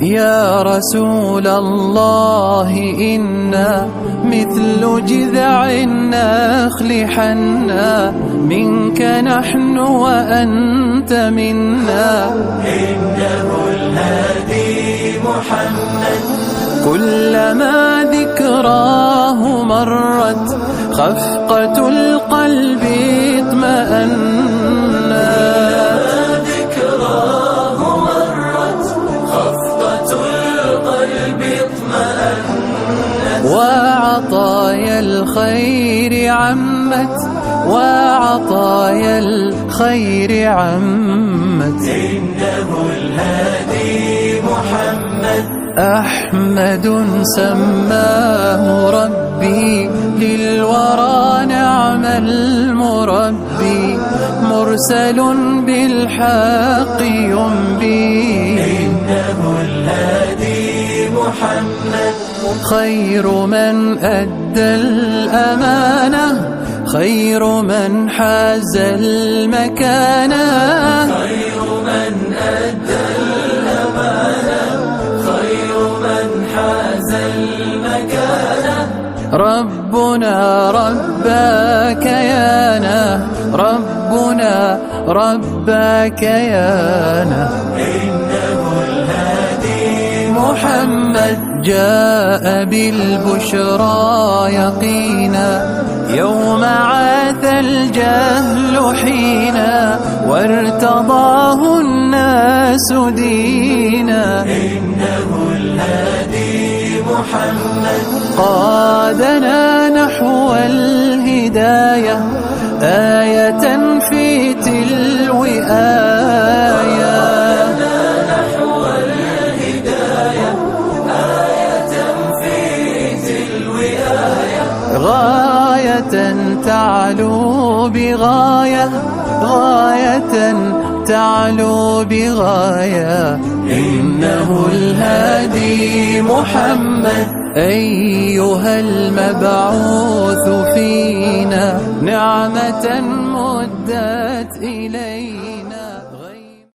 يا رسول الله إنا مثل جذع النخل حنا، منك نحن وأنت منا. إنه الهادي محمد، كلما ذكراه مرت خفقة القلب اطمأنا. وعطايا الخير عمت، وعطايا الخير عمت. إنه الهادي محمد، أحمد سماه ربي للورى نعم المربي، مرسل بالحق ينبي. إنه الهادي محمد، خير من أدى الأمانة، خير من حاز المكانة. خير من أدى الأمانة، خير من حاز المكانة. ربنا ربى كيانه، ربنا ربى كيانه. إنه الهادي محمد جاء بالبشرى يقينا، يوم عاث الجهل حينا، وارتضاه الناس دينا. إنه الهادي محمد، قادنا نحو الهداية، آية في تلو آية. غاية تعلو بغاية، غاية تعلو بغاية. إنه الهادي محمد، أيها المبعوث فينا، نعمة مدت إلينا.